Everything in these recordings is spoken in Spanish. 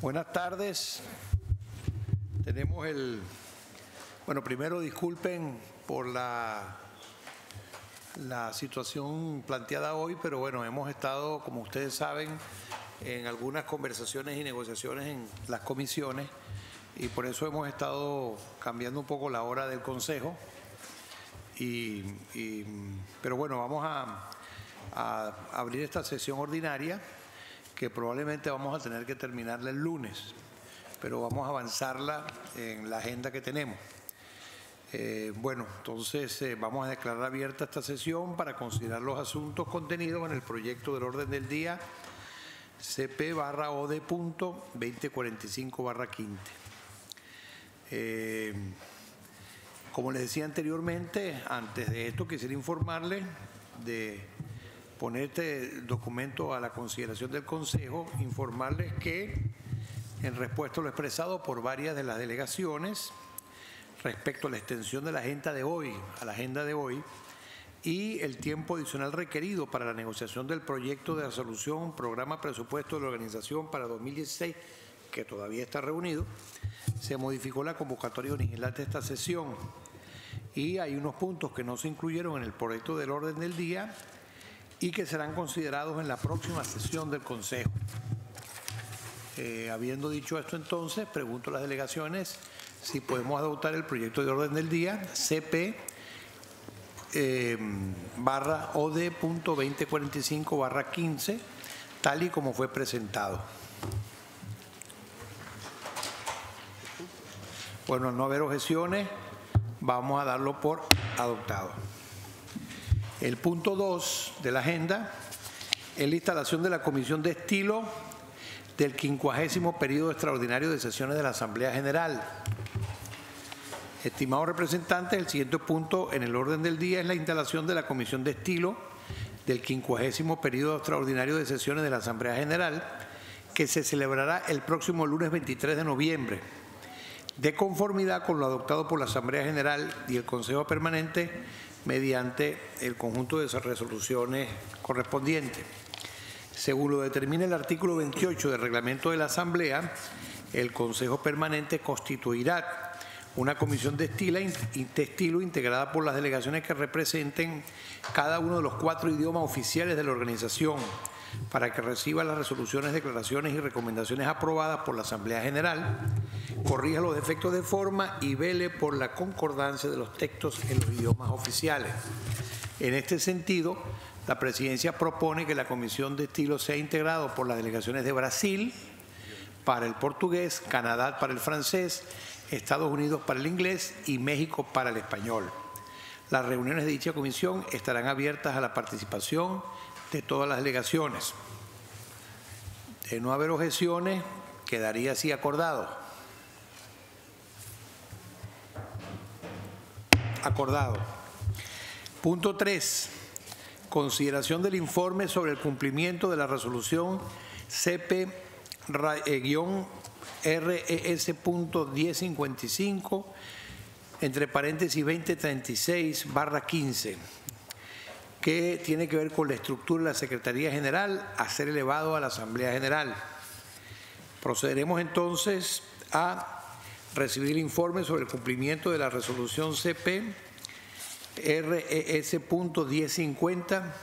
Buenas tardes. Tenemos bueno, primero disculpen por la situación planteada hoy, pero bueno, hemos estado, como ustedes saben, en algunas conversaciones y negociaciones en las comisiones y por eso hemos estado cambiando un poco la hora del Consejo. Pero bueno, vamos a abrir esta sesión ordinaria que probablemente vamos a tener que terminarla el lunes, pero vamos a avanzarla en la agenda que tenemos. Bueno, entonces vamos a declarar abierta esta sesión para considerar los asuntos contenidos en el proyecto del orden del día CP/OD.2045/15. Como les decía anteriormente, antes de esto quisiera informarles de poner este documento a la consideración del Consejo, informarles que en respuesta a lo expresado por varias de las delegaciones respecto a la extensión de la agenda de hoy, y el tiempo adicional requerido para la negociación del proyecto de resolución, programa presupuesto de la organización para 2016, que todavía está reunido, se modificó la convocatoria original de esta sesión y hay unos puntos que no se incluyeron en el proyecto del orden del día y que serán considerados en la próxima sesión del Consejo. Habiendo dicho esto, entonces, pregunto a las delegaciones si podemos adoptar el proyecto de orden del día CP/OD.2045/15, tal y como fue presentado. Bueno, al no haber objeciones, vamos a darlo por adoptado. El punto 2 de la agenda es la instalación de la Comisión de Estilo del 50º periodo extraordinario de sesiones de la Asamblea General. Estimados representantes, el siguiente punto en el orden del día es la instalación de la Comisión de Estilo del 50º periodo extraordinario de sesiones de la Asamblea General, que se celebrará el próximo lunes 23 de noviembre, de conformidad con lo adoptado por la Asamblea General y el Consejo Permanente mediante el conjunto de esas resoluciones correspondientes. Según lo determina el artículo 28 del reglamento de la Asamblea, el Consejo Permanente constituirá una comisión de estilo integrada por las delegaciones que representen cada uno de los 4 idiomas oficiales de la organización para que reciba las resoluciones, declaraciones y recomendaciones aprobadas por la Asamblea General, corrija los defectos de forma y vele por la concordancia de los textos en los idiomas oficiales. En este sentido, la Presidencia propone que la Comisión de Estilo sea integrada por las delegaciones de Brasil para el portugués, Canadá para el francés, Estados Unidos para el inglés y México para el español. Las reuniones de dicha comisión estarán abiertas a la participación de todas las delegaciones. De no haber objeciones, quedaría así acordado. Acordado. Punto 3. Consideración del informe sobre el cumplimiento de la resolución CP-RES.1055 entre paréntesis 2036/15, que tiene que ver con la estructura de la Secretaría General a ser elevado a la Asamblea General. Procederemos entonces a recibir el informe sobre el cumplimiento de la resolución CP-RES.1050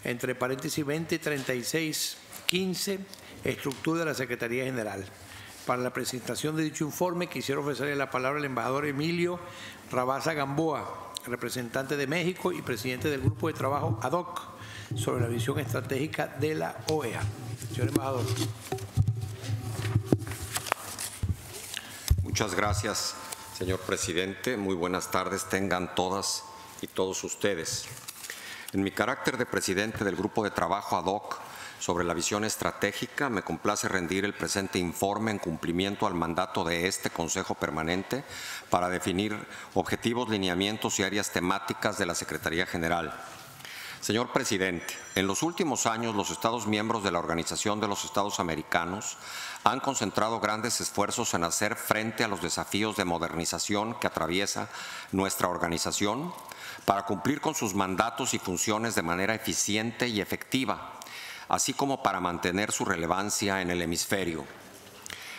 entre paréntesis 2036/15, estructura de la Secretaría General. Para la presentación de dicho informe quisiera ofrecerle la palabra al embajador Emilio Rabasa Gamboa, representante de México y presidente del Grupo de Trabajo ad hoc sobre la visión estratégica de la OEA. Señor embajador. Muchas gracias, señor presidente. Muy buenas tardes tengan todas y todos ustedes. En mi carácter de presidente del Grupo de Trabajo ad hoc sobre la visión estratégica, me complace rendir el presente informe en cumplimiento al mandato de este Consejo Permanente para definir objetivos, lineamientos y áreas temáticas de la Secretaría General. Señor presidente, en los últimos años los Estados miembros de la Organización de los Estados Americanos han concentrado grandes esfuerzos en hacer frente a los desafíos de modernización que atraviesa nuestra organización para cumplir con sus mandatos y funciones de manera eficiente y efectiva, así como para mantener su relevancia en el hemisferio.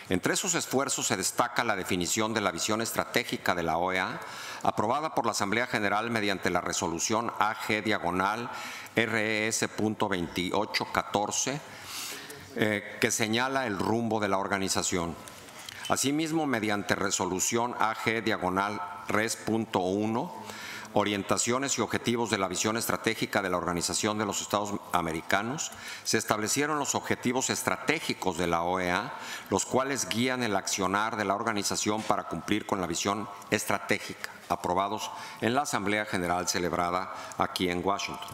Entre esos esfuerzos se destaca la definición de la visión estratégica de la OEA, aprobada por la Asamblea General mediante la resolución AG/RES.2814, que señala el rumbo de la organización. Asimismo, mediante resolución AG/RES.1, orientaciones y objetivos de la visión estratégica de la Organización de los Estados Americanos, se establecieron los objetivos estratégicos de la OEA, los cuales guían el accionar de la organización para cumplir con la visión estratégica, aprobados en la Asamblea General celebrada aquí en Washington.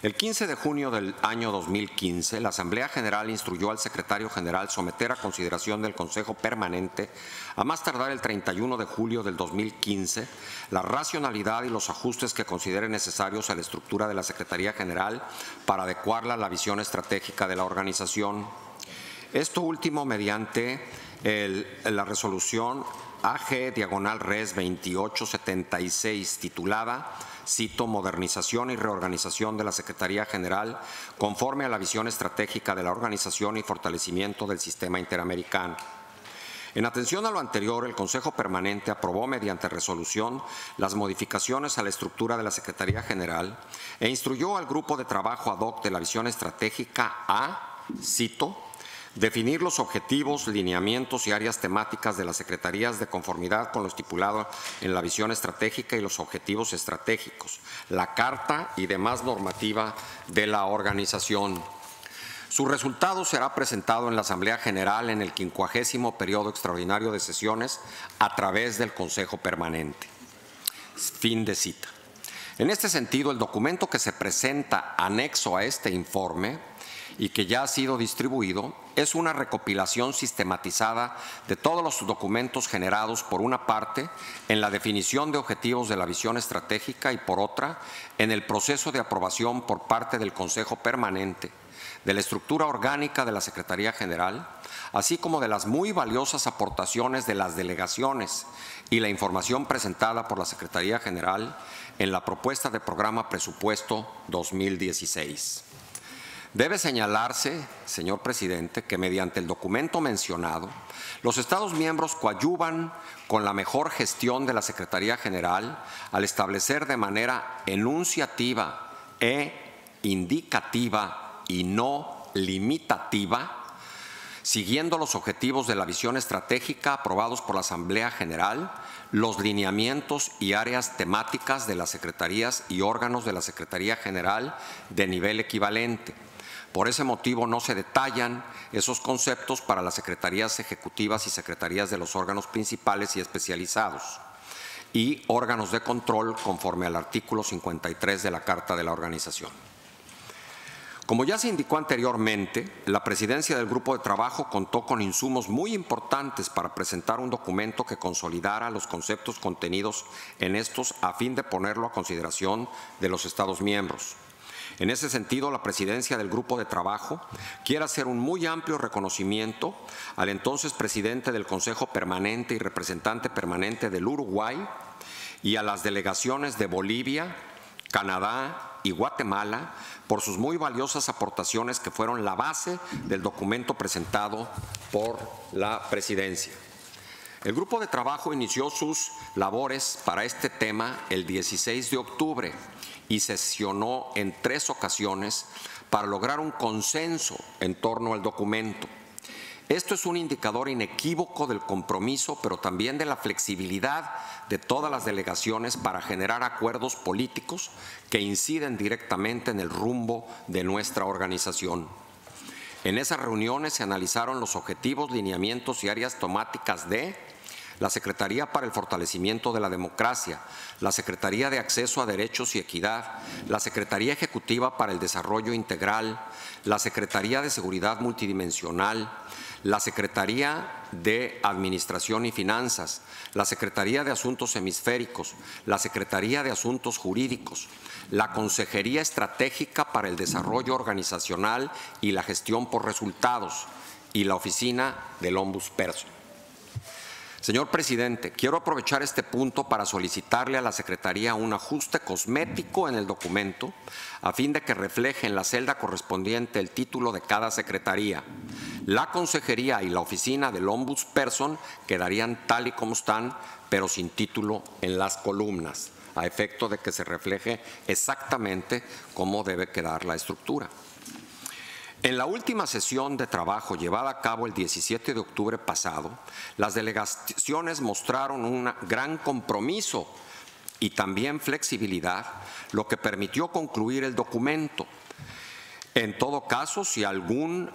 El 15 de junio del año 2015, la Asamblea General instruyó al Secretario General someter a consideración del Consejo Permanente, a más tardar el 31 de julio del 2015, la racionalidad y los ajustes que considere necesarios a la estructura de la Secretaría General para adecuarla a la visión estratégica de la organización. Esto último mediante la resolución AG/RES 2876, titulada, cito, modernización y reorganización de la Secretaría General conforme a la visión estratégica de la organización y fortalecimiento del sistema interamericano. En atención a lo anterior, el Consejo Permanente aprobó mediante resolución las modificaciones a la estructura de la Secretaría General e instruyó al Grupo de Trabajo ad hoc de la visión estratégica a, cito, definir los objetivos, lineamientos y áreas temáticas de las secretarías de conformidad con lo estipulado en la visión estratégica y los objetivos estratégicos, la carta y demás normativa de la organización. Su resultado será presentado en la Asamblea General en el 50º periodo extraordinario de sesiones a través del Consejo Permanente. Fin de cita. En este sentido, el documento que se presenta anexo a este informe y que ya ha sido distribuido, es una recopilación sistematizada de todos los documentos generados, por una parte, en la definición de objetivos de la visión estratégica y, por otra, en el proceso de aprobación por parte del Consejo Permanente de la estructura orgánica de la Secretaría General, así como de las muy valiosas aportaciones de las delegaciones y la información presentada por la Secretaría General en la propuesta de programa presupuesto 2016. Debe señalarse, señor presidente, que mediante el documento mencionado, los Estados miembros coadyuvan con la mejor gestión de la Secretaría General al establecer de manera enunciativa e indicativa y no limitativa, siguiendo los objetivos de la visión estratégica aprobados por la Asamblea General, los lineamientos y áreas temáticas de las secretarías y órganos de la Secretaría General de nivel equivalente. Por ese motivo no se detallan esos conceptos para las secretarías ejecutivas y secretarías de los órganos principales y especializados y órganos de control conforme al artículo 53 de la Carta de la Organización. Como ya se indicó anteriormente, la presidencia del Grupo de Trabajo contó con insumos muy importantes para presentar un documento que consolidara los conceptos contenidos en estos a fin de ponerlo a consideración de los Estados miembros. En ese sentido, la presidencia del Grupo de Trabajo quiere hacer un muy amplio reconocimiento al entonces presidente del Consejo Permanente y representante permanente del Uruguay y a las delegaciones de Bolivia, Canadá y Guatemala por sus muy valiosas aportaciones que fueron la base del documento presentado por la presidencia. El Grupo de Trabajo inició sus labores para este tema el 16 de octubre y sesionó en 3 ocasiones para lograr un consenso en torno al documento. Esto es un indicador inequívoco del compromiso, pero también de la flexibilidad de todas las delegaciones para generar acuerdos políticos que inciden directamente en el rumbo de nuestra organización. En esas reuniones se analizaron los objetivos, lineamientos y áreas temáticas de la Secretaría para el Fortalecimiento de la Democracia, la Secretaría de Acceso a Derechos y Equidad, la Secretaría Ejecutiva para el Desarrollo Integral, la Secretaría de Seguridad Multidimensional, la Secretaría de Administración y Finanzas, la Secretaría de Asuntos Hemisféricos, la Secretaría de Asuntos Jurídicos, la Consejería Estratégica para el Desarrollo Organizacional y la Gestión por Resultados y la Oficina del Ombudsperson. Señor presidente, quiero aprovechar este punto para solicitarle a la Secretaría un ajuste cosmético en el documento a fin de que refleje en la celda correspondiente el título de cada secretaría. La consejería y la oficina del Ombudsperson quedarían tal y como están, pero sin título en las columnas, a efecto de que se refleje exactamente cómo debe quedar la estructura. En la última sesión de trabajo llevada a cabo el 17 de octubre pasado, las delegaciones mostraron un gran compromiso y también flexibilidad, lo que permitió concluir el documento. En todo caso, si alguna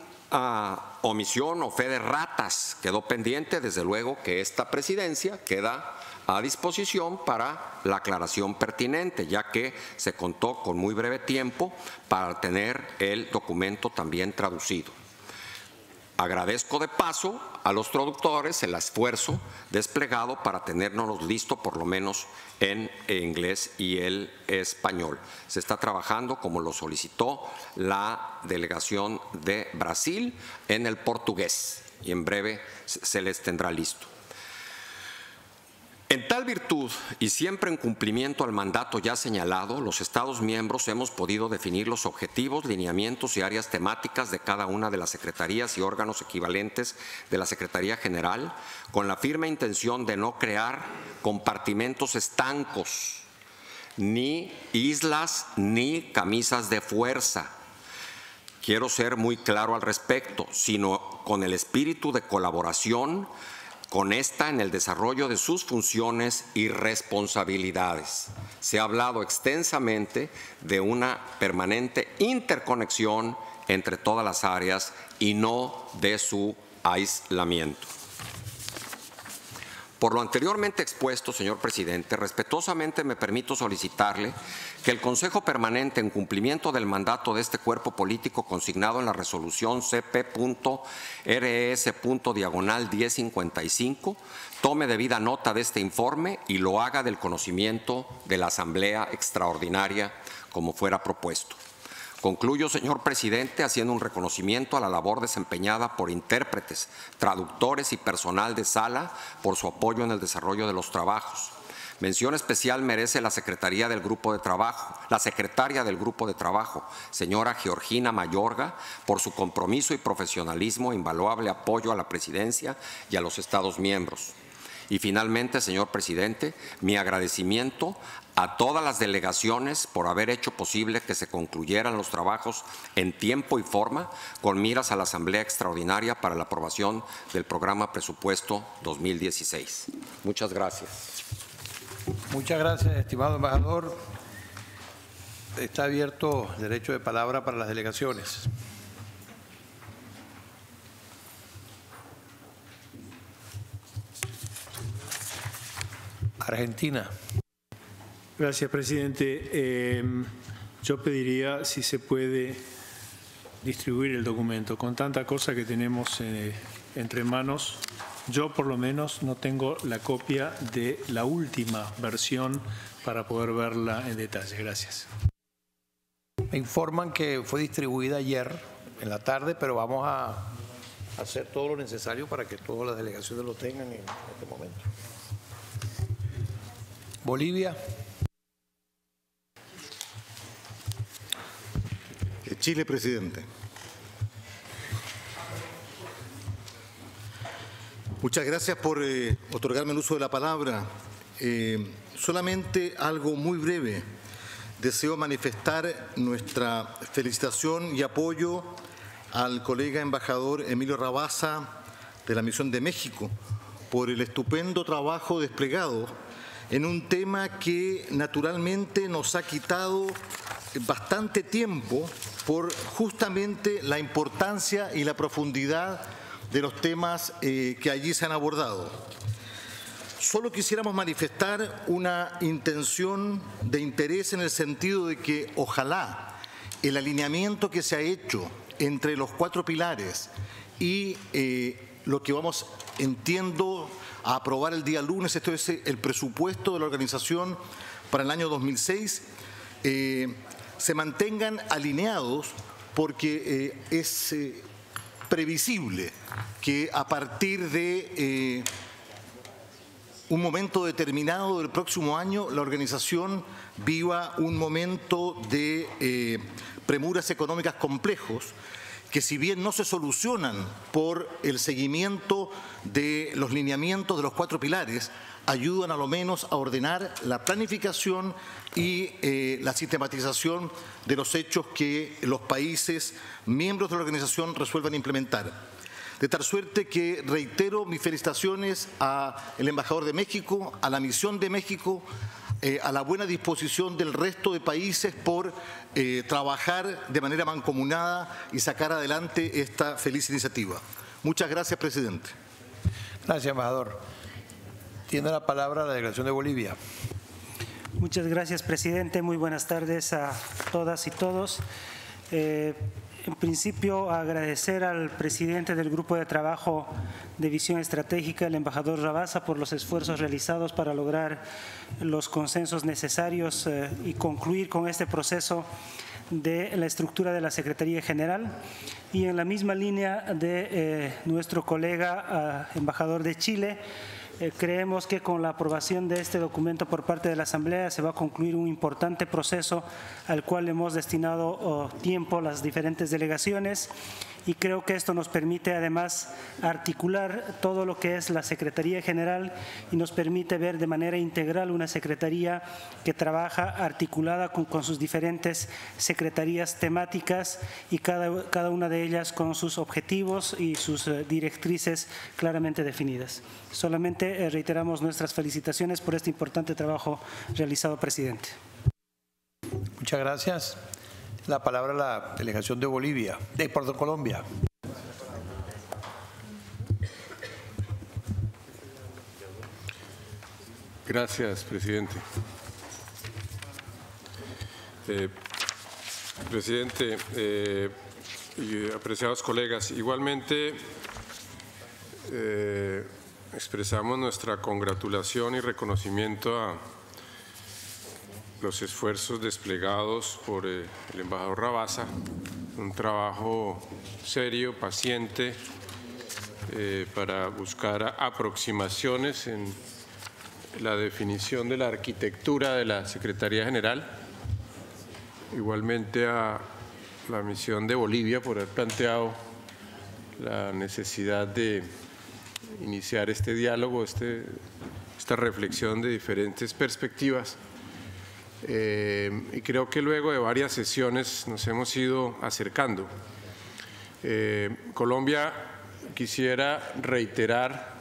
omisión o fe de ratas quedó pendiente, desde luego que esta presidencia queda a disposición para la aclaración pertinente, ya que se contó con muy breve tiempo para tener el documento también traducido. Agradezco de paso a los traductores el esfuerzo desplegado para tenernos listo por lo menos en inglés y el español. Se está trabajando, como lo solicitó la delegación de Brasil, en el portugués y en breve se les tendrá listo. En tal virtud y siempre en cumplimiento al mandato ya señalado, los Estados miembros hemos podido definir los objetivos, lineamientos y áreas temáticas de cada una de las secretarías y órganos equivalentes de la Secretaría General, con la firme intención de no crear compartimentos estancos, ni islas, ni camisas de fuerza. Quiero ser muy claro al respecto, sino con el espíritu de colaboración con esta en el desarrollo de sus funciones y responsabilidades. Se ha hablado extensamente de una permanente interconexión entre todas las áreas y no de su aislamiento. Por lo anteriormente expuesto, señor presidente, respetuosamente me permito solicitarle que el Consejo Permanente, en cumplimiento del mandato de este cuerpo político consignado en la resolución CP.RS./1055, tome debida nota de este informe y lo haga del conocimiento de la Asamblea Extraordinaria como fuera propuesto. Concluyo, señor presidente, haciendo un reconocimiento a la labor desempeñada por intérpretes, traductores y personal de sala por su apoyo en el desarrollo de los trabajos. Mención especial merece la secretaria del Grupo de Trabajo, señora Georgina Mayorga, por su compromiso y profesionalismo e invaluable apoyo a la presidencia y a los Estados miembros. Y finalmente, señor presidente, mi agradecimiento a todas las delegaciones por haber hecho posible que se concluyeran los trabajos en tiempo y forma con miras a la Asamblea Extraordinaria para la aprobación del Programa Presupuesto 2016. Muchas gracias. Muchas gracias, estimado embajador. Está abierto el derecho de palabra para las delegaciones. Argentina. Gracias, presidente. Yo pediría si se puede distribuir el documento. Con tanta cosa que tenemos entre manos, yo por lo menos no tengo la copia de la última versión para poder verla en detalle. Gracias. Me informan que fue distribuida ayer en la tarde, pero vamos a hacer todo lo necesario para que todas las delegaciones lo tengan en este momento. Bolivia. Chile, presidente. Muchas gracias por otorgarme el uso de la palabra. Solamente algo muy breve. Deseo manifestar nuestra felicitación y apoyo al colega embajador Emilio Rabasa de la Misión de México por el estupendo trabajo desplegado en un tema que naturalmente nos ha quitado bastante tiempo por justamente la importancia y la profundidad de los temas que allí se han abordado. Solo quisiéramos manifestar una intención de interés en el sentido de que ojalá el alineamiento que se ha hecho entre los 4 pilares y lo que vamos, entiendo, a aprobar el día lunes, esto es el presupuesto de la organización para el año 2006, se mantengan alineados porque es previsible que a partir de un momento determinado del próximo año la organización viva un momento de premuras económicas complejos que, si bien no se solucionan por el seguimiento de los lineamientos de los 4 pilares, ayudan a lo menos a ordenar la planificación y la sistematización de los hechos que los países miembros de la organización resuelvan implementar. De tal suerte que reitero mis felicitaciones al embajador de México, a la misión de México, a la buena disposición del resto de países por trabajar de manera mancomunada y sacar adelante esta feliz iniciativa. Muchas gracias, presidente. Gracias, embajador. Tiene la palabra la delegación de Bolivia. Muchas gracias, presidente. Muy buenas tardes a todas y todos. En principio, agradecer al presidente del Grupo de Trabajo de Visión Estratégica, el embajador Rabasa, por los esfuerzos realizados para lograr los consensos necesarios y concluir con este proceso de la estructura de la Secretaría General. Y en la misma línea de nuestro colega embajador de Chile, creemos que con la aprobación de este documento por parte de la Asamblea se va a concluir un importante proceso al cual hemos destinado tiempo las diferentes delegaciones, y creo que esto nos permite además articular todo lo que es la Secretaría General y nos permite ver de manera integral una Secretaría que trabaja articulada con sus diferentes secretarías temáticas y cada una de ellas con sus objetivos y sus directrices claramente definidas. Solamente reiteramos nuestras felicitaciones por este importante trabajo realizado, presidente. Muchas gracias. La palabra a la delegación de Bolivia, de Colombia. Gracias, presidente. Presidente y apreciados colegas, igualmente expresamos nuestra congratulación y reconocimiento a los esfuerzos desplegados por el embajador Rabasa, un trabajo serio, paciente, para buscar aproximaciones en la definición de la arquitectura de la Secretaría General. Igualmente a la misión de Bolivia por haber planteado la necesidad de iniciar este diálogo, esta reflexión de diferentes perspectivas. Y creo que luego de varias sesiones nos hemos ido acercando. Colombia quisiera reiterar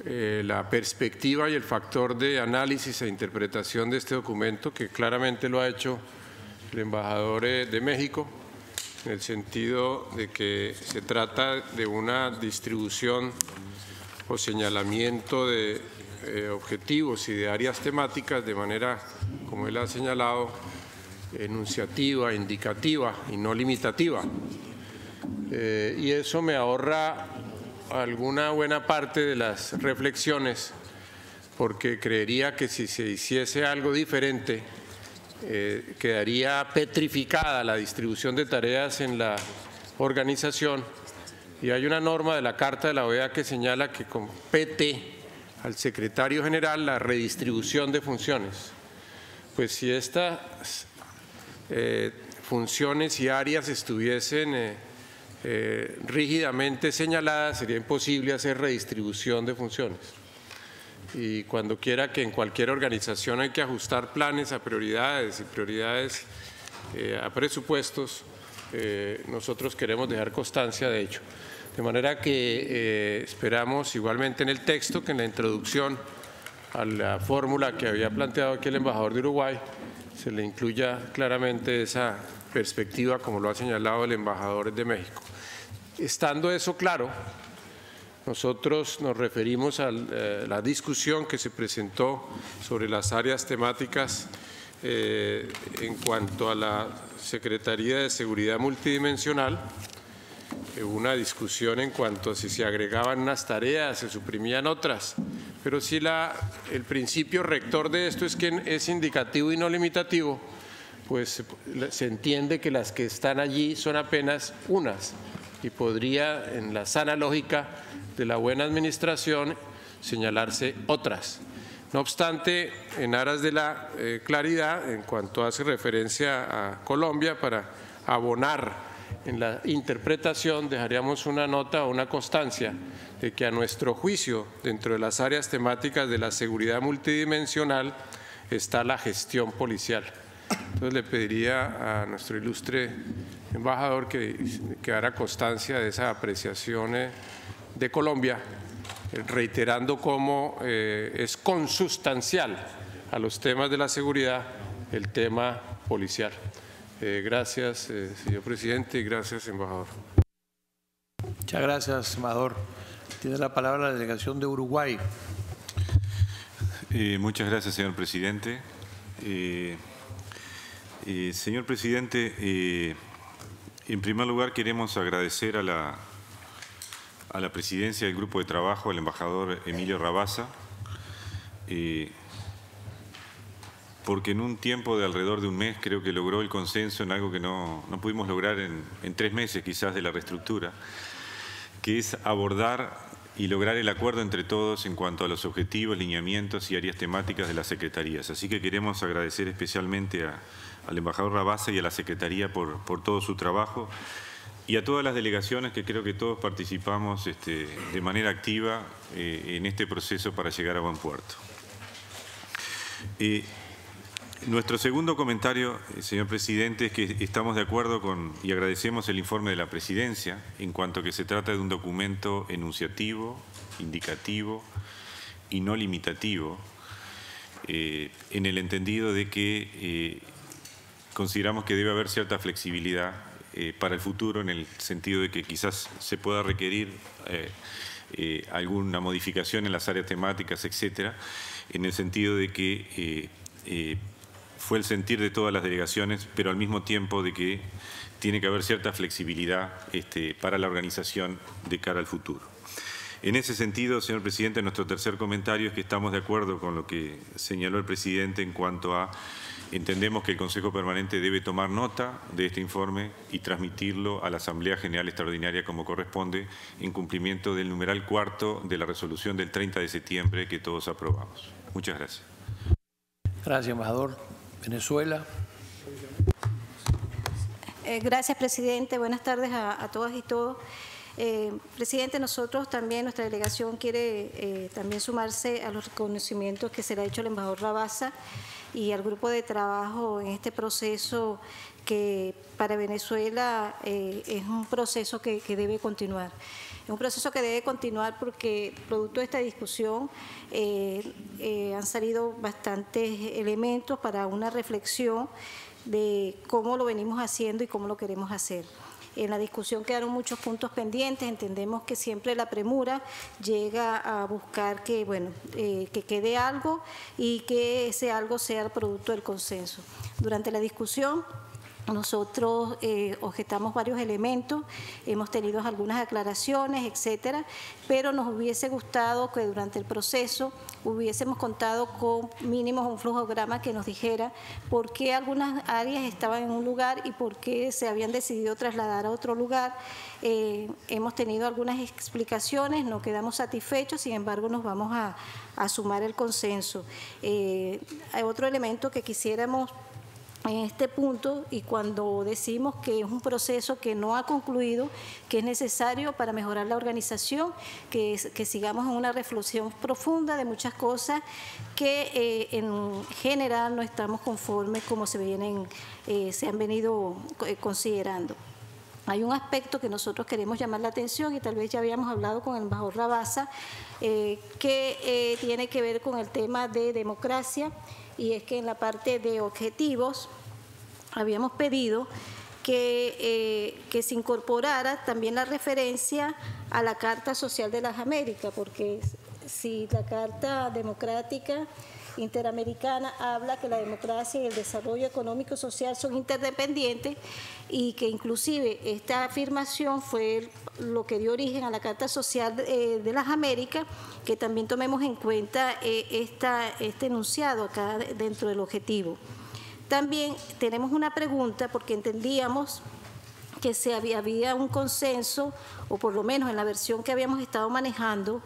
la perspectiva y el factor de análisis e interpretación de este documento, que claramente lo ha hecho el embajador de México, en el sentido de que se trata de una distribución o señalamiento de objetivos y de áreas temáticas de manera, como él ha señalado, enunciativa, indicativa y no limitativa. Y eso me ahorra alguna buena parte de las reflexiones, porque creería que si se hiciese algo diferente, quedaría petrificada la distribución de tareas en la organización, y hay una norma de la Carta de la OEA que señala que compete al secretario general la redistribución de funciones. Pues si estas funciones y áreas estuviesen rígidamente señaladas, sería imposible hacer redistribución de funciones. Y cuando quiera que en cualquier organización hay que ajustar planes a prioridades y prioridades a presupuestos, nosotros queremos dejar constancia de ello. De manera que esperamos igualmente en el texto que en la introducción a la fórmula que había planteado aquí el embajador de Uruguay se le incluya claramente esa perspectiva, como lo ha señalado el embajador de México. Estando eso claro, nosotros nos referimos a la discusión que se presentó sobre las áreas temáticas en cuanto a la Secretaría de Seguridad Multidimensional. Una discusión en cuanto a si se agregaban unas tareas, se suprimían otras, pero sí el principio rector de esto es que es indicativo y no limitativo, pues se entiende que las que están allí son apenas unas y podría, en la sana lógica, de la buena administración, señalarse otras. No obstante, en aras de la claridad, en cuanto hace referencia a Colombia, para abonar en la interpretación, dejaríamos una nota o una constancia de que a nuestro juicio, dentro de las áreas temáticas de la seguridad multidimensional, está la gestión policial. Entonces le pediría a nuestro ilustre embajador que haga constancia de esa apreciación de Colombia, reiterando cómo es consustancial a los temas de la seguridad el tema policial. Gracias, señor presidente, y gracias, embajador. Muchas gracias, embajador. Tiene la palabra la delegación de Uruguay. Muchas gracias, señor presidente. Señor presidente, en primer lugar queremos agradecer a la presidencia del grupo de trabajo, al embajador Emilio Rabasa, porque en un tiempo de alrededor de un mes creo que logró el consenso en algo que no pudimos lograr en 3 meses quizás de la reestructura, que es abordar y lograr el acuerdo entre todos en cuanto a los objetivos, lineamientos y áreas temáticas de las secretarías. Así que queremos agradecer especialmente al embajador Rabasa y a la Secretaría por todo su trabajo y a todas las delegaciones que creo que todos participamos de manera activa en este proceso para llegar a buen puerto. Nuestro segundo comentario, señor presidente, es que estamos de acuerdo con y agradecemos el informe de la presidencia en cuanto a que se trata de un documento enunciativo, indicativo y no limitativo, en el entendido de que consideramos que debe haber cierta flexibilidad para el futuro, en el sentido de que quizás se pueda requerir alguna modificación en las áreas temáticas, etcétera, en el sentido de que fue el sentir de todas las delegaciones, pero al mismo tiempo de que tiene que haber cierta flexibilidad para la organización de cara al futuro. En ese sentido, señor presidente, nuestro tercer comentario es que estamos de acuerdo con lo que señaló el presidente en cuanto a entendemos que el Consejo Permanente debe tomar nota de este informe y transmitirlo a la Asamblea General Extraordinaria como corresponde, en cumplimiento del numeral 4 de la resolución del 30 de septiembre que todos aprobamos. Muchas gracias. Gracias, embajador. Venezuela. Gracias, presidente. Buenas tardes a todas y todos. Presidente, nosotros también, nuestra delegación quiere también sumarse a los reconocimientos que se le ha hecho al embajador Rabasa y al grupo de trabajo en este proceso que para Venezuela es un proceso que debe continuar. Es un proceso que debe continuar porque producto de esta discusión han salido bastantes elementos para una reflexión de cómo lo venimos haciendo y cómo lo queremos hacer. En la discusión quedaron muchos puntos pendientes, entendemos que siempre la premura llega a buscar que, bueno, que quede algo y que ese algo sea el producto del consenso. Durante la discusión nosotros objetamos varios elementos, hemos tenido algunas aclaraciones, etcétera, pero nos hubiese gustado que durante el proceso hubiésemos contado con mínimo un flujograma que nos dijera por qué algunas áreas estaban en un lugar y por qué se habían decidido trasladar a otro lugar. Hemos tenido algunas explicaciones, no quedamos satisfechos, sin embargo nos vamos a sumar el consenso. Hay otro elemento que quisiéramos en este punto, y cuando decimos que es un proceso que no ha concluido, que es necesario para mejorar la organización, que sigamos en una reflexión profunda de muchas cosas que en general no estamos conformes como se han venido considerando. Hay un aspecto que nosotros queremos llamar la atención y tal vez ya habíamos hablado con el embajador Rabasa, que tiene que ver con el tema de democracia, y es que en la parte de objetivos habíamos pedido que se incorporara también la referencia a la Carta Social de las Américas, porque si la Carta Democrática Interamericana habla que la democracia y el desarrollo económico y social son interdependientes y que inclusive esta afirmación fue lo que dio origen a la Carta Social de las Américas, que también tomemos en cuenta este enunciado acá dentro del objetivo. También tenemos una pregunta porque entendíamos que había un consenso, o por lo menos en la versión que habíamos estado manejando,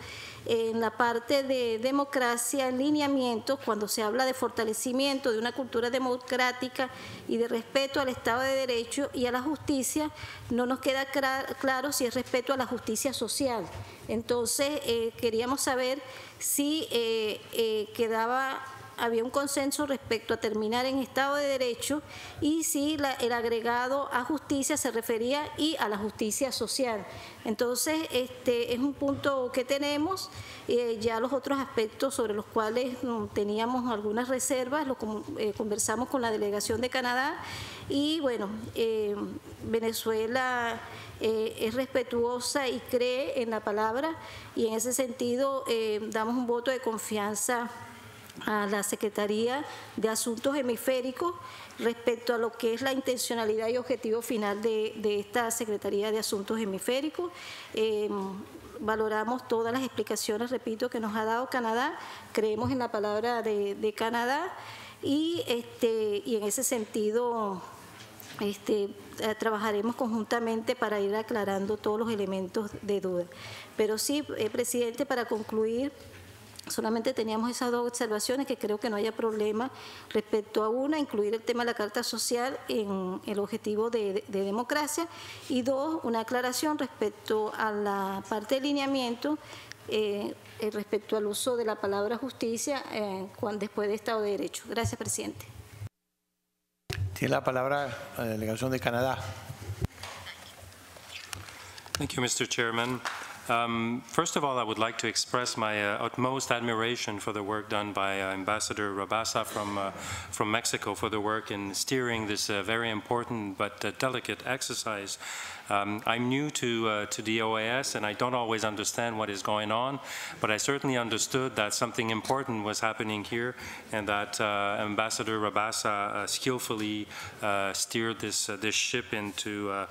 en la parte de democracia, en lineamientos, cuando se habla de fortalecimiento de una cultura democrática y de respeto al Estado de Derecho y a la justicia, no nos queda claro si es respeto a la justicia social. Entonces, queríamos saber si había un consenso respecto a terminar en Estado de Derecho y si el agregado a justicia se refería y a la justicia social. Entonces, es un punto que tenemos. Ya los otros aspectos sobre los cuales teníamos algunas reservas, conversamos con la delegación de Canadá y bueno, Venezuela es respetuosa y cree en la palabra y en ese sentido damos un voto de confianza a la Secretaría de Asuntos Hemisféricos respecto a lo que es la intencionalidad y objetivo final de esta Secretaría de Asuntos Hemisféricos. Valoramos todas las explicaciones, repito, que nos ha dado Canadá, creemos en la palabra de Canadá y en ese sentido trabajaremos conjuntamente para ir aclarando todos los elementos de duda. Pero sí, presidente, para concluir, solamente teníamos esas dos observaciones que creo que no haya problema respecto a una, incluir el tema de la Carta Social en el objetivo de democracia y dos, una aclaración respecto a la parte de lineamiento respecto al uso de la palabra justicia después de Estado de Derecho. Gracias, presidente. Tiene la palabra la delegación de Canadá. Thank you, Mr. Chairman. First of all, I would like to express my utmost admiration for the work done by Ambassador Rabasa from Mexico for the work in steering this very important but delicate exercise. I'm new to the OAS and I don't always understand what is going on, but I certainly understood that something important was happening here and that Ambassador Rabasa skillfully steered this ship into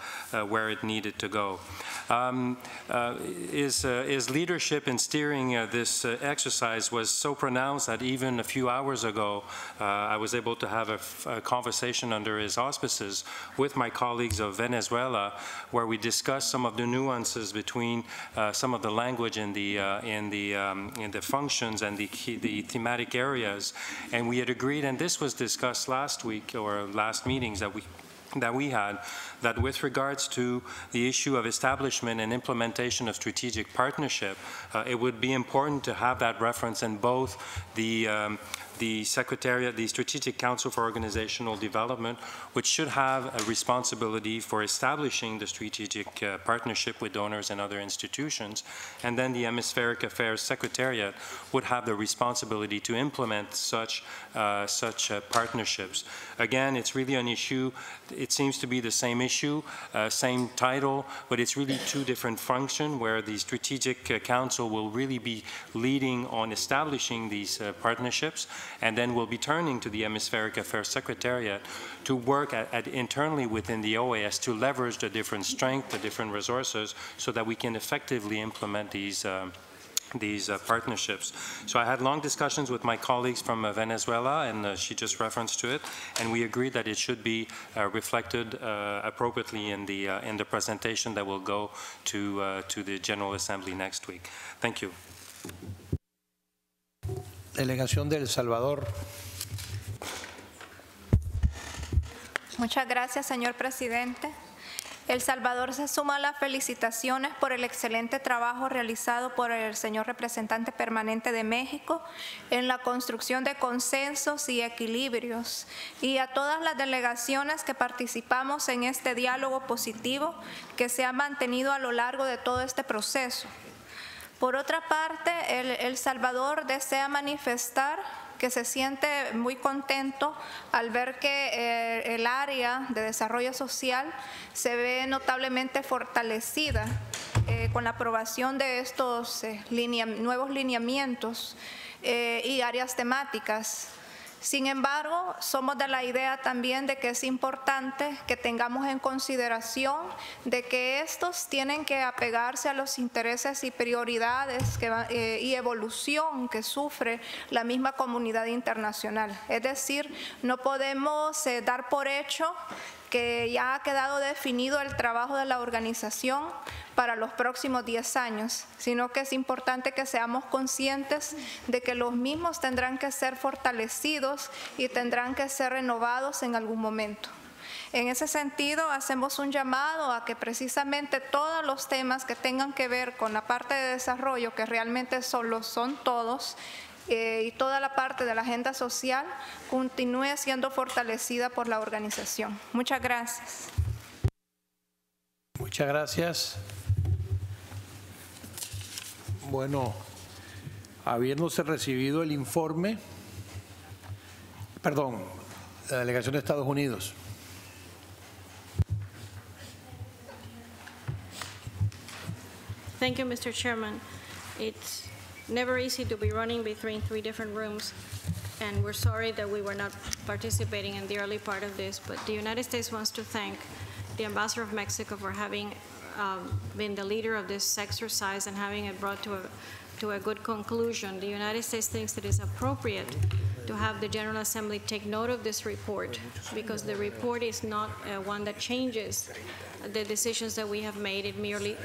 where it needed to go. His leadership in steering this exercise was so pronounced that even a few hours ago I was able to have a conversation under his auspices with my colleagues of Venezuela, where we discussed some of the nuances between some of the language in the functions and the thematic areas, and we had agreed, and this was discussed last week or last meetings that we had, that with regards to the issue of establishment and implementation of strategic partnership, it would be important to have that reference in both the Secretariat, the Strategic Council for Organizational Development, which should have a responsibility for establishing the strategic partnership with donors and other institutions, and then the Hemispheric Affairs Secretariat would have the responsibility to implement such partnerships. Again, it's really an issue, it seems to be the same issue, same title, but it's really two different functions where the Strategic Council will really be leading on establishing these partnerships, and then we'll be turning to the Hemispheric Affairs Secretariat to work internally within the OAS to leverage the different strengths, the different resources, so that we can effectively implement these partnerships. So I had long discussions with my colleagues from Venezuela, and she just referenced to it, and we agreed that it should be reflected appropriately in the presentation that will go to the General Assembly next week. Thank you. Delegación de El Salvador. Muchas gracias, señor presidente. El Salvador se suma a las felicitaciones por el excelente trabajo realizado por el señor representante permanente de México en la construcción de consensos y equilibrios, y a todas las delegaciones que participamos en este diálogo positivo que se ha mantenido a lo largo de todo este proceso. Por otra parte, El Salvador desea manifestar que se siente muy contento al ver que el área de desarrollo social se ve notablemente fortalecida con la aprobación de estos nuevos lineamientos y áreas temáticas. Sin embargo, somos de la idea también de que es importante que tengamos en consideración de que estos tienen que apegarse a los intereses y prioridades y evolución que sufre la misma comunidad internacional. Es decir, no podemos dar por hecho que ya ha quedado definido el trabajo de la organización para los próximos 10 años, sino que es importante que seamos conscientes de que los mismos tendrán que ser fortalecidos y tendrán que ser renovados en algún momento. En ese sentido, hacemos un llamado a que precisamente todos los temas que tengan que ver con la parte de desarrollo, que realmente son todos, y toda la parte de la agenda social, continúe siendo fortalecida por la organización. Muchas gracias. Muchas gracias. Bueno, habiéndose recibido el informe, perdón, la delegación de Estados Unidos. Thank you, Mr. Chairman. It's never easy to be running between 3 different rooms, and we're sorry that we were not participating in the early part of this, but the United States wants to thank the Ambassador of Mexico for having been the leader of this exercise and having it brought to a good conclusion. The United States thinks that it's appropriate to have the General Assembly take note of this report, because the report is not one that changes the decisions that we have made. It merely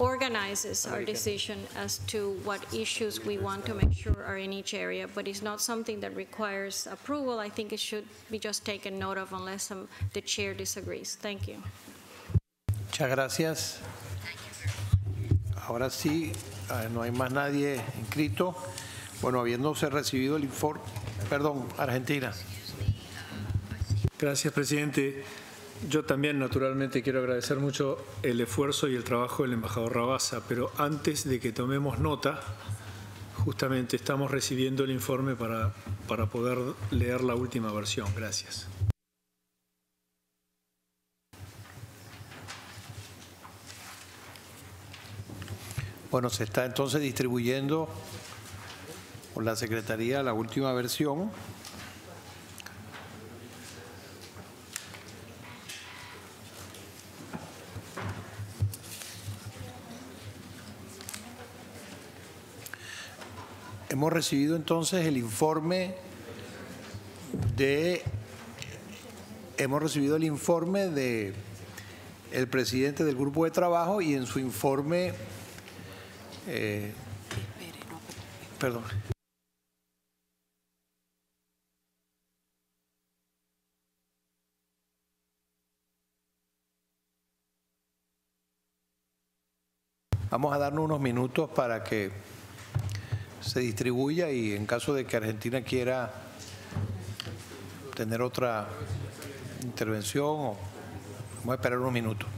organizes our decision as to what issues we want to make sure are in each area, but it's not something that requires approval. I think it should be just taken note of unless the chair disagrees. Thank you. Muchas gracias. Ahora sí, no hay más nadie inscrito. Bueno, habiéndose recibido el informe, perdón, Argentina. Gracias, presidente. Yo también, naturalmente, quiero agradecer mucho el esfuerzo y el trabajo del embajador Rabasa, pero antes de que tomemos nota, justamente estamos recibiendo el informe para poder leer la última versión. Gracias. Bueno, se está entonces distribuyendo por la Secretaría la última versión. Hemos recibido entonces el informe de el presidente del grupo de trabajo, y en su informe perdón. Vamos a darnos unos minutos para que se distribuya, y en caso de que Argentina quiera tener otra intervención, vamos a esperar unos minutos.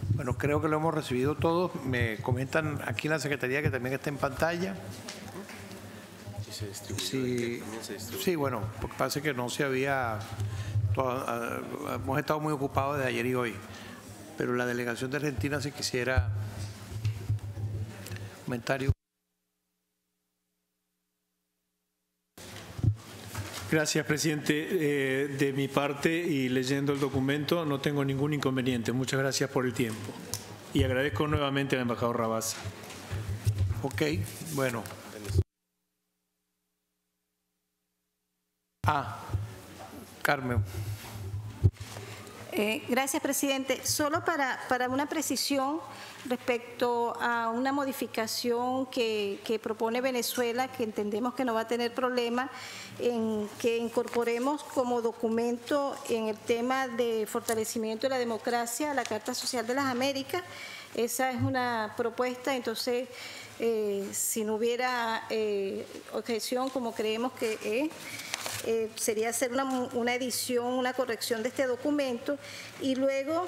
Bueno, creo que lo hemos recibido todos. Me comentan aquí en la Secretaría que también está en pantalla. Sí, bueno, porque parece que no se había... hemos estado muy ocupados desde ayer y hoy, pero la delegación de Argentina, si quisiera comentario. Gracias, presidente. De mi parte y leyendo el documento no tengo ningún inconveniente. Muchas gracias por el tiempo. Y agradezco nuevamente al embajador Rabasa. Ok, bueno. Carmen. Gracias, presidente. Solo para una precisión respecto a una modificación que propone Venezuela, que entendemos que no va a tener problema, en que incorporemos como documento en el tema de fortalecimiento de la democracia a la Carta Social de las Américas. Esa es una propuesta, entonces, si no hubiera objeción, como creemos que es, sería hacer una edición, una corrección de este documento. Y luego,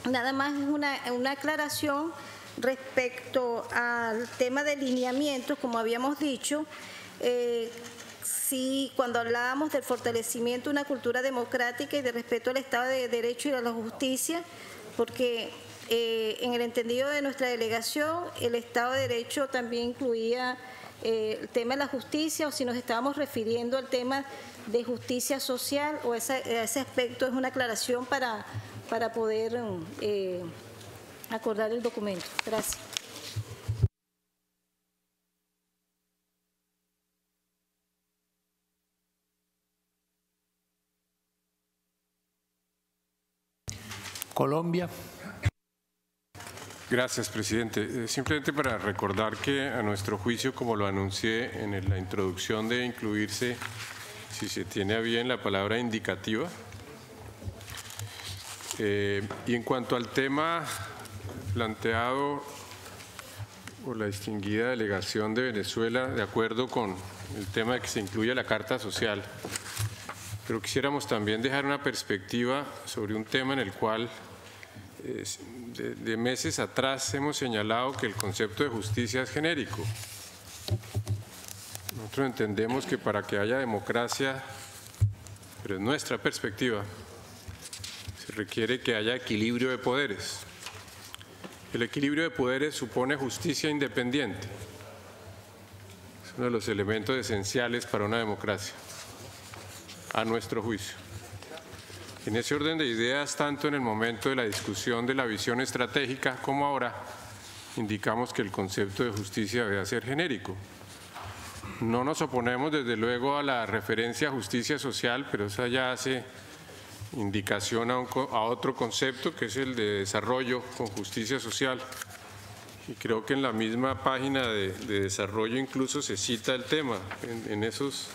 nada más una aclaración respecto al tema de lineamientos, como habíamos dicho, sí, cuando hablábamos del fortalecimiento de una cultura democrática y de respeto al Estado de Derecho y a la justicia, porque en el entendido de nuestra delegación, el Estado de Derecho también incluía el tema de la justicia, o si nos estábamos refiriendo al tema de justicia social, o ese aspecto es una aclaración para poder acordar el documento. Gracias. Colombia. Gracias, presidente. Simplemente para recordar que a nuestro juicio, como lo anuncié en la introducción, de incluirse, si se tiene a bien, la palabra indicativa. Y en cuanto al tema planteado por la distinguida delegación de Venezuela, de acuerdo con el tema de que se incluya la Carta Social, pero quisiéramos también dejar una perspectiva sobre un tema en el cual de meses atrás hemos señalado que el concepto de justicia es genérico. Nosotros entendemos que para que haya democracia, pero en nuestra perspectiva, se requiere que haya equilibrio de poderes. El equilibrio de poderes supone justicia independiente. Es uno de los elementos esenciales para una democracia, a nuestro juicio. En ese orden de ideas, tanto en el momento de la discusión de la visión estratégica como ahora, indicamos que el concepto de justicia debe ser genérico. No nos oponemos, desde luego, a la referencia a justicia social, pero esa ya hace indicación a otro concepto, que es el de desarrollo con justicia social. Y creo que en la misma página de desarrollo incluso se cita el tema en esos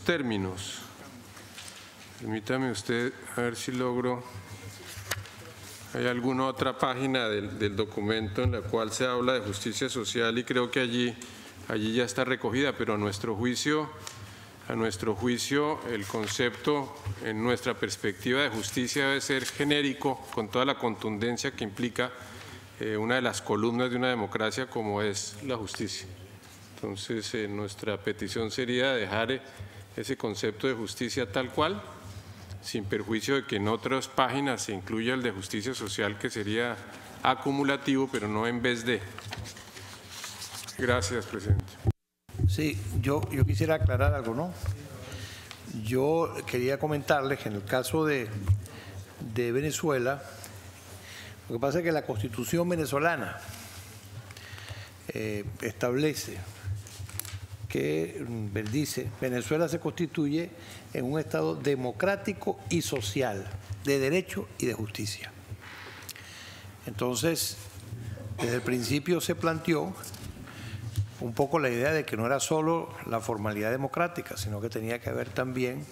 términos. Permítame usted a ver si logro. Hay alguna otra página del documento en la cual se habla de justicia social y creo que allí ya está recogida, pero a nuestro juicio el concepto en nuestra perspectiva de justicia debe ser genérico, con toda la contundencia que implica una de las columnas de una democracia como es la justicia. Entonces, nuestra petición sería dejar ese concepto de justicia tal cual, sin perjuicio de que en otras páginas se incluya el de justicia social, que sería acumulativo, pero no en vez de. Gracias, presidente. Sí, yo quisiera aclarar algo, ¿no? Yo quería comentarles que en el caso de Venezuela, lo que pasa es que la Constitución venezolana establece que dice: Venezuela se constituye en un Estado democrático y social, de derecho y de justicia. Entonces, desde el principio se planteó un poco la idea de que no era solo la formalidad democrática, sino que tenía que haber también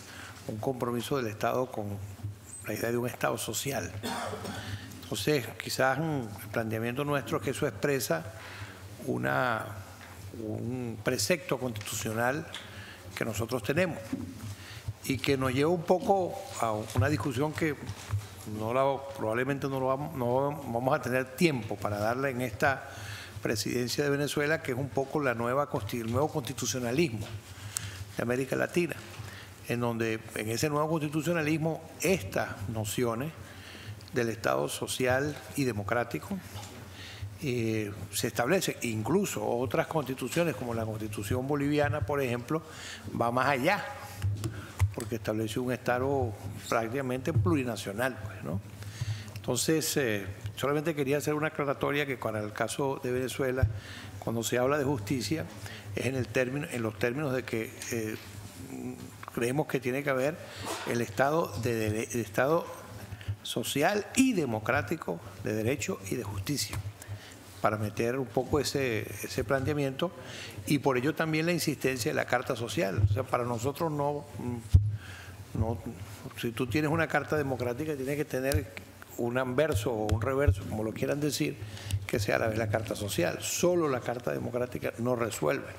un compromiso del Estado con la idea de un Estado social. Entonces, quizás el planteamiento nuestro es que eso expresa un precepto constitucional que nosotros tenemos y que nos lleva un poco a una discusión que probablemente no vamos a tener tiempo para darle en esta presidencia de Venezuela, que es un poco el nuevo constitucionalismo de América Latina, en donde en ese nuevo constitucionalismo estas nociones del Estado social y democrático se establecen. Incluso otras constituciones, como la Constitución boliviana, por ejemplo, va más allá, porque establece un Estado prácticamente plurinacional, pues, ¿no? Entonces, solamente quería hacer una aclaratoria que para el caso de Venezuela, cuando se habla de justicia, es en los términos de que creemos que tiene que haber el Estado social y democrático de derecho y de justicia, para meter un poco ese planteamiento, y por ello también la insistencia de la Carta Social. O sea, para nosotros si tú tienes una Carta Democrática, tiene que tener un anverso o un reverso, como lo quieran decir, que sea a la vez la Carta Social. Solo la Carta Democrática no resuelve,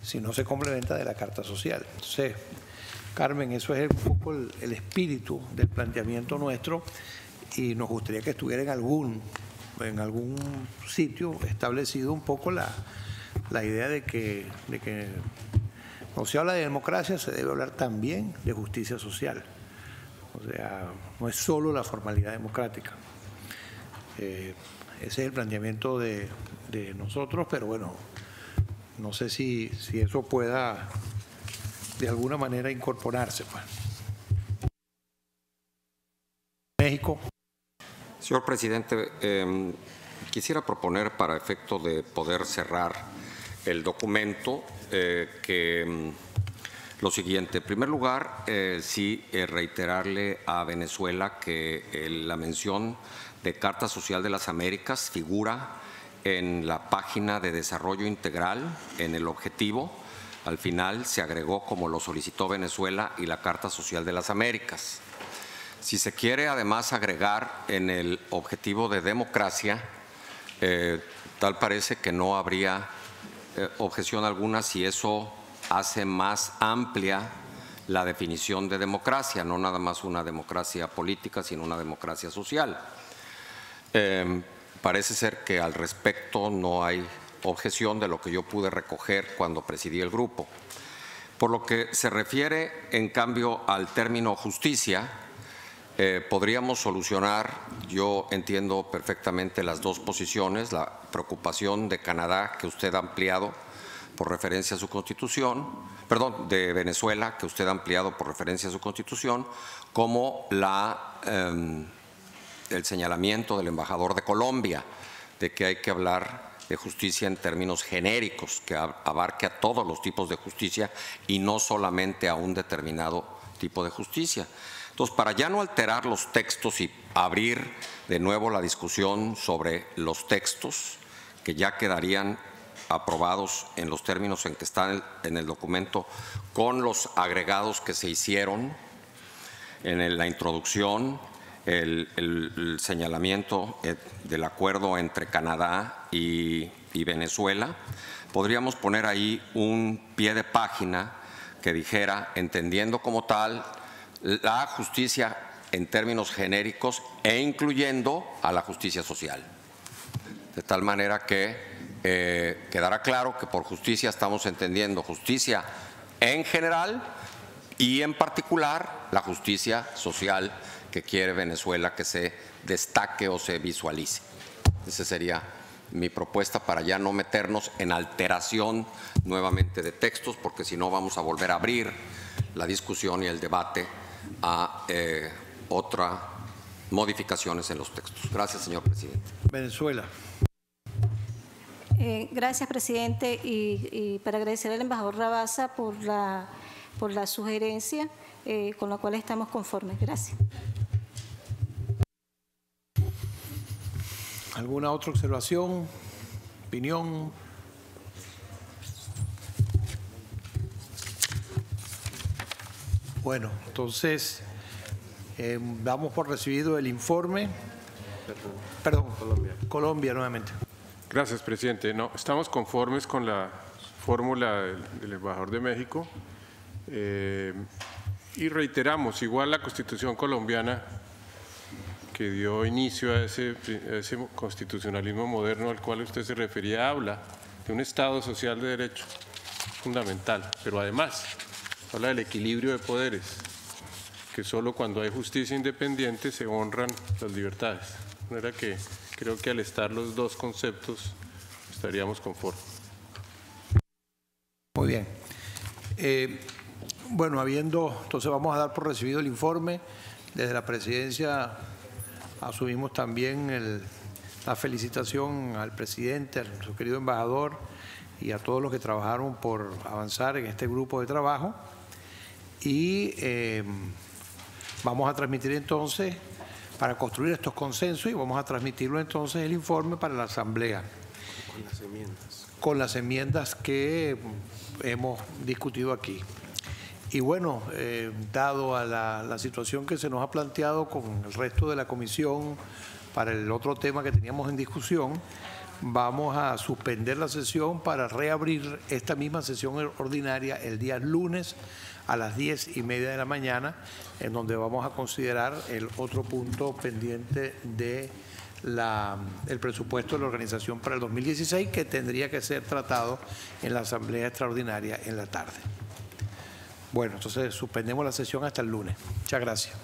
si no se complementa de la Carta Social. Entonces, Carmen, eso es un poco el espíritu del planteamiento nuestro, y nos gustaría que estuviera en algún sitio establecido un poco la idea de que cuando se habla de democracia se debe hablar también de justicia social. O sea, no es solo la formalidad democrática. Ese es el planteamiento de nosotros, pero bueno, no sé si eso pueda de alguna manera incorporarse, pues. México. Señor presidente, quisiera proponer, para efecto de poder cerrar el documento, lo siguiente. En primer lugar, sí reiterarle a Venezuela que la mención de Carta Social de las Américas figura en la página de desarrollo integral, en el objetivo. Al final se agregó como lo solicitó Venezuela y la Carta Social de las Américas. Si se quiere además agregar en el objetivo de democracia, tal parece que no habría objeción alguna si eso hace más amplia la definición de democracia, no nada más una democracia política, sino una democracia social. Parece ser que al respecto no hay objeción de lo que yo pude recoger cuando presidí el grupo. Por lo que se refiere, en cambio, al término justicia, podríamos solucionar, yo entiendo perfectamente las dos posiciones, la preocupación de Canadá, que usted ha ampliado por referencia a su Constitución, perdón, de Venezuela, que usted ha ampliado por referencia a su Constitución, como el señalamiento del embajador de Colombia, de que hay que hablar de justicia en términos genéricos, que abarque a todos los tipos de justicia y no solamente a un determinado tipo de justicia. Entonces, para ya no alterar los textos y abrir de nuevo la discusión sobre los textos, que ya quedarían aprobados en los términos en que están en el documento, con los agregados que se hicieron en la introducción, el señalamiento del acuerdo entre Canadá y Venezuela, podríamos poner ahí un pie de página que dijera, entendiendo como tal la justicia en términos genéricos e incluyendo a la justicia social. De tal manera que quedará claro que por justicia estamos entendiendo justicia en general y en particular la justicia social que quiere Venezuela que se destaque o se visualice. Esa sería mi propuesta, para ya no meternos en alteración nuevamente de textos, porque si no vamos a volver a abrir la discusión y el debate a otras modificaciones en los textos. Gracias, señor presidente. Venezuela. Gracias, presidente, y para agradecer al embajador Rabasa por la sugerencia con la cual estamos conformes. Gracias. ¿Alguna otra observación, opinión? Bueno, entonces damos por recibido el informe. Perdón, Colombia nuevamente. Gracias, presidente. No, estamos conformes con la fórmula del embajador de México. Y reiteramos, igual la Constitución colombiana que dio inicio a ese constitucionalismo moderno al cual usted se refería, habla de un Estado social de derecho fundamental, pero además habla del equilibrio de poderes, que solo cuando hay justicia independiente se honran las libertades. De manera que creo que al estar los dos conceptos estaríamos conformes. Muy bien. Bueno, entonces vamos a dar por recibido el informe. Desde la presidencia asumimos también la felicitación al presidente, a nuestro querido embajador y a todos los que trabajaron por avanzar en este grupo de trabajo. Y vamos a transmitir entonces, para construir estos consensos, y vamos a transmitirlo entonces el informe para la Asamblea. Con las enmiendas. Con las enmiendas que hemos discutido aquí. Y bueno, dado a la situación que se nos ha planteado con el resto de la comisión para el otro tema que teníamos en discusión, vamos a suspender la sesión para reabrir esta misma sesión ordinaria el día lunes a las 10:30 de la mañana, en donde vamos a considerar el otro punto pendiente de el presupuesto de la organización para el 2016, que tendría que ser tratado en la Asamblea Extraordinaria en la tarde. Bueno, entonces suspendemos la sesión hasta el lunes. Muchas gracias.